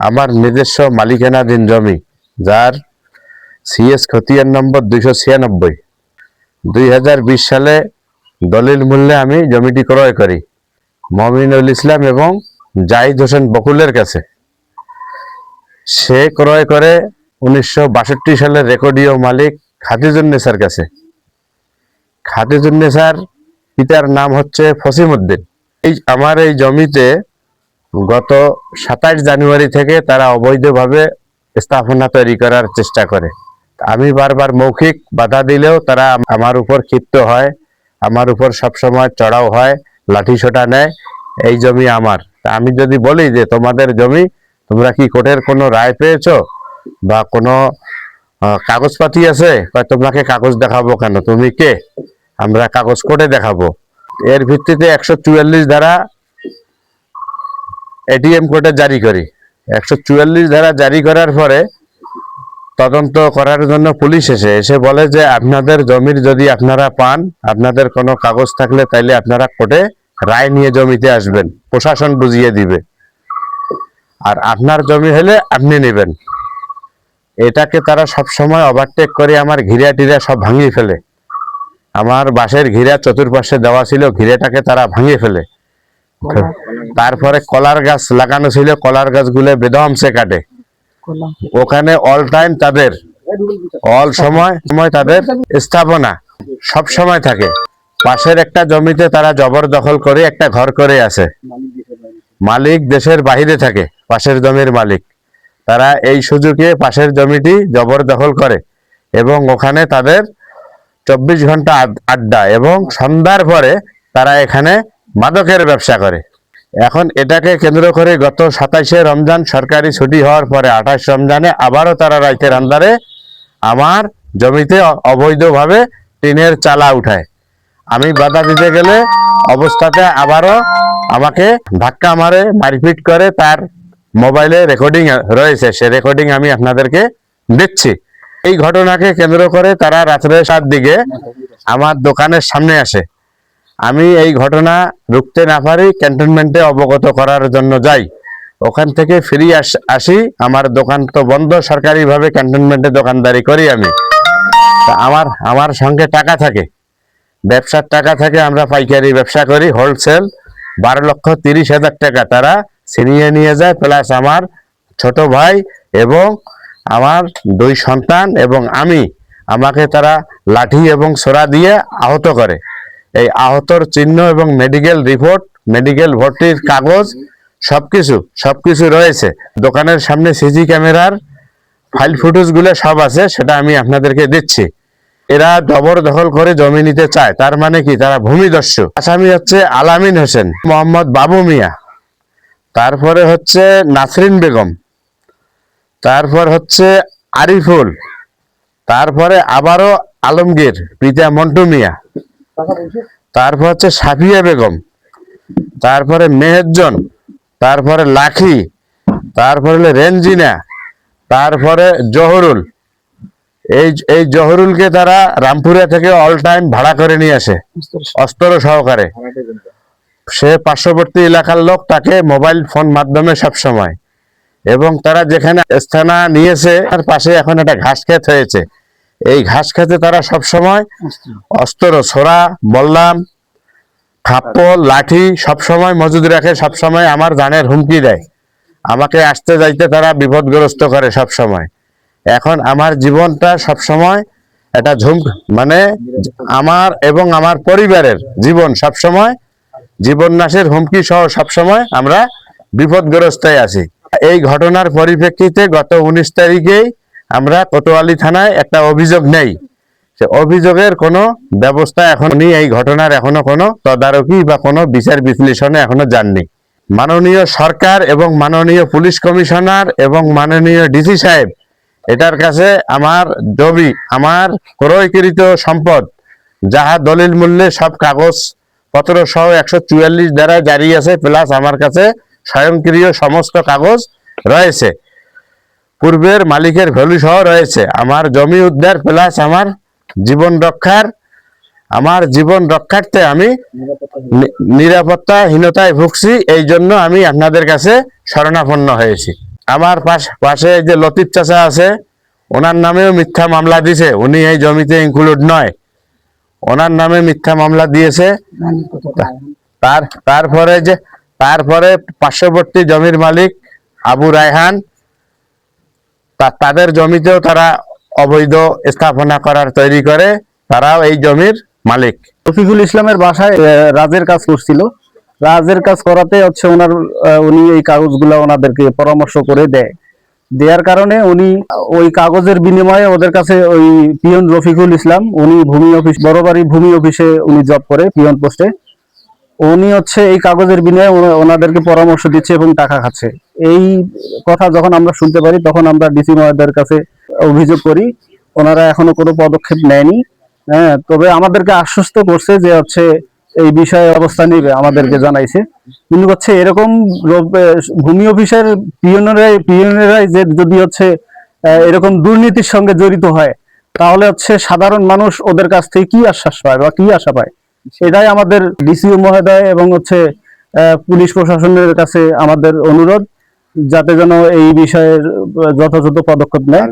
আমার নিজস্ব মালিকানাধীন জমি, যার সিএস খতিয়ান নম্বর 296। 2020 সালে দলিল মূল্যে আমি জমিটি ক্রয় করি মমিনুল ইসলাম এবং জাহিদ হোসেন বকুলের কাছে। সে ক্রয় করে 1962 সালের রেকর্ডীয় মালিক খাদিজুন্নেসার কাছে। খাদিজুন্নেসার পিতার নাম হচ্ছে ফসিমউদ্দিন। আমার এই জমিতে গত 27 জানুয়ারি থেকে তারা অবৈধভাবে স্থাপনা তৈরি করার চেষ্টা করে। আমি বারবার মৌখিক বাধা দিলেও তারা আমার উপর ক্ষিপ্ত হয়, আমার উপর সবসময় চড়াও হয়, লাঠিসোঁটা নেয়। এই জমি আমার। আমি যদি বলি যে তোমাদের জমি, তোমরা কি কোর্টের কোনো রায় পেয়েছো বা কোনো কাগজপাতি আছে? তোমাকে কাগজ দেখাবো কেন? তুমি কে? আমরা কাগজ কোর্টে দেখাবো। এর ভিত্তিতে 144 ধারা এটিএম কোর্টে জারি করি। 144 ধারা জারি করার পরে তদন্ত করার জন্য পুলিশ এসে বলে যে আপনাদের জমির যদি আপনারা পান, আপনাদের কোনো কাগজ থাকলে তাইলে আপনারা কোর্টে রায় নিয়ে জমিতে আসবেন, প্রশাসন বুঝিয়ে দিবে, আর আপনার জমি হলে আপনি নেবেন। এটাকে তারা সবসময় ওভারটেক করে আমার ঘিরা টিরা সব ভাঙিয়ে ফেলে। আমার বাঁশের ঘিরা চতুর্পাশে দেওয়া ছিল, ঘিরাটাকে তারা ভাঙিয়ে ফেলে। তারপরে কলার গাছ লাগানো ছিল, কলার গাছগুলো বেদমসে কাটে। ওখানে অল টাইম তাদের সময় তাদের স্থাপনা সব সময় থাকে। পাশের একটা জমিতে তারা জবরদখল করে একটা ঘর করে আছে। মালিক দেশের বাইরে থাকে, পাশের জমির মালিক। তারা এই সুযোগে পাশের জমিটি জবরদখল করে এবং ওখানে তাদের 24 ঘন্টা আড্ডা, এবং সন্ধ্যার পরে তারা এখানে মাদকের ব্যবসা করে। এখন এটাকে কেন্দ্র করে গত 27শে রমজান সরকারি ছুটি হওয়ার পরে 28 রমজানে আবারও তারা রাতের আন্ধারে আমার জমিতে অবৈধভাবে টিনের চালা উঠায়। আমি বাধা দিতে গেলে অবস্থাতে আবারও আমাকে ধাক্কা মারে, মারপিট করে। তার মোবাইলে রেকর্ডিং রয়েছে, সে রেকর্ডিং আমি আপনাদেরকে দিচ্ছি। এই ঘটনাকে কেন্দ্র করে তারা রাত্রে 7 দিকে আমার দোকানের সামনে আসে। আমি এই ঘটনা রুখতে না পারি, ক্যান্টনমেন্টে অবগত করার জন্য যাই। ওখান থেকে ফিরে আসি। আমার দোকান তো বন্ধ, সরকারিভাবে ক্যান্টনমেন্টে দোকানদারি করি আমি। আমার সঙ্গে টাকা থাকে, ব্যবসার টাকা থাকে। আমরা পাইকারি ব্যবসা করি, হোলসেল। 12,30,000 টাকা তারা ছিনিয়ে নিয়ে যায়, প্লাস আমার ছোট ভাই এবং আমার 2 সন্তান এবং আমাকে তারা লাঠি এবং ছোরা দিয়ে আহত করে। এই আহতর চিহ্ন এবং মেডিকেল রিপোর্ট, মেডিকেল ভর্তির কাগজ সবকিছু রয়েছে। দোকানের সামনে সিসি ক্যামেরার ফাইল ফুটেজগুলো সব আছে, সেটা আমি আপনাদেরকে দিচ্ছি। এরা জবরদখল করে জমি নিতে চায়, তার মানে কি? তারা ভূমিদস্যু। আসামি হচ্ছে আলামিন হোসেন, মোহাম্মদ বাবু মিয়া, তারপরে হচ্ছে নাসরিন বেগম, তারপর হচ্ছে আরিফুল, তারপরে আবারও আলমগীর, পিতা মন্টু মিয়া, তারপর হচ্ছে সাফিয়া বেগম, তারপরে মেহেরজন, তারপরে লাখি, তারপরে রেনজিনা, তারপরে জহরুল। এই জহরুলকে তারা রামপুরা থেকে অল টাইম ভাড়া করে নিয়ে আসে, অস্ত্র সহকারে। সে পার্শ্ববর্তী এলাকার লোক, তাকে মোবাইল ফোন মাধ্যমে সব সময়। এবং তারা যেখানে স্থানা নিয়েছে তার পাশে এখন একটা ঘাস ক্ষেত হয়েছে। এই ঘাস খেতে তারা সব সময় অস্ত্র, ছোরা, বললাম, থাপ্পড়, লাঠি সব সময় মজুদ রাখে। সব সময় আমার জানের হুমকি দেয়, আমাকে আসতে যাইতে তারা বিপদগ্রস্ত করে সব সময়। এখন আমার জীবনটা সব সময় এটা মানে আমার এবং আমার পরিবারের জীবন সব সময় জীবন নাশের হুমকি সহ সব সময় আমরা বিপদগ্রস্তে আছি। এই ঘটনার পরিপ্রেক্ষিতে গত 19 তারিখেই আমরা কোতোয়ালি থানায় একটা অভিযোগ নেই। সে অভিযোগের কোনো ব্যবস্থা এখনই, এই ঘটনার এখনো কোনো তদারকি বা কোনো বিচার বিশ্লেষণে এখনো যাননি। মাননীয় সরকার এবং মাননীয় পুলিশ কমিশনার এবং মাননীয় ডিসি সাহেব এটার কাছে আমার জমি, আমার ক্রয়কৃত সম্পদ, যাহা দলিল মূল্যে সব কাগজ পত্র সহ 144 ধারা জারি আছে, প্লাস আমার কাছে স্বয়ংক্রিয় সমস্ত কাগজ রয়েছে, পূর্বের মালিকের ভ্যালু সহ রয়েছে। আমার জমি উদ্ধার প্লাস আমার জীবন রক্ষার্থে আমি নিরাপত্তাহীনতায় ভুগছি। এই জন্য আমি আপনাদের কাছে শরণাপন্ন হয়েছি। আমার পাশে এই যে লতিফ চাচা আছে, ওনার নামেও মিথ্যা মামলা দিছে, উনি এই জমিতে ইনক্লুড নয়, ওনার নামে মিথ্যা মামলা দিয়েছে। তারপরে পার্শ্ববর্তী জমির মালিক আবু রায়হান, তাদের জমিতেও তারা অবৈধ স্থাপনা করার তৈরি করে, তারাও এই জমির মালিক। রফিকুল ইসলামের বাসায় রাজের কাজ করছিল, রাজের কাজ করাতে হচ্ছে উনি এই কাগজগুলো ওনাদেরকে পরামর্শ করে দেওয়ার কারণে উনি ওই কাগজের বিনিময়ে ওদের কাছে ওই পিয়ন রফিকুল ইসলাম, উনি ভূমি অফিস, বড়বাড়ি ভূমি অফিসে উনি জব করে পিয়ন পোস্টে, উনি হচ্ছে এই কাগজের বিনিময়ে ওনাদেরকে পরামর্শ দিচ্ছে এবং টাকা খাচ্ছে। এই কথা যখন আমরা শুনতে পারি তখন আমরা ডিসি মহোদয়ের কাছে অভিযোগ করি, ওনারা এখনো কোনো পদক্ষেপ নেয়নি। হ্যাঁ, তবে আমাদেরকে আশ্বস্ত করছে যে হচ্ছে এই বিষয়ে অবস্থা নেবে, আমাদেরকে জানাইছে। কিন্তু হচ্ছে এরকম ভূমি অফিসের পিয়নেরাই যে যদি হচ্ছে এরকম দুর্নীতির সঙ্গে জড়িত হয়, তাহলে হচ্ছে সাধারণ মানুষ ওদের কাছ থেকে কি আশ্বাস পায় বা কি আশা পায়? এটাই আমাদের ডিসিও মহোদয় এবং হচ্ছে পুলিশ প্রশাসনের কাছে আমাদের অনুরোধ, যাতে যেন এই বিষয়ের যথাযথ পদক্ষেপ নেয়।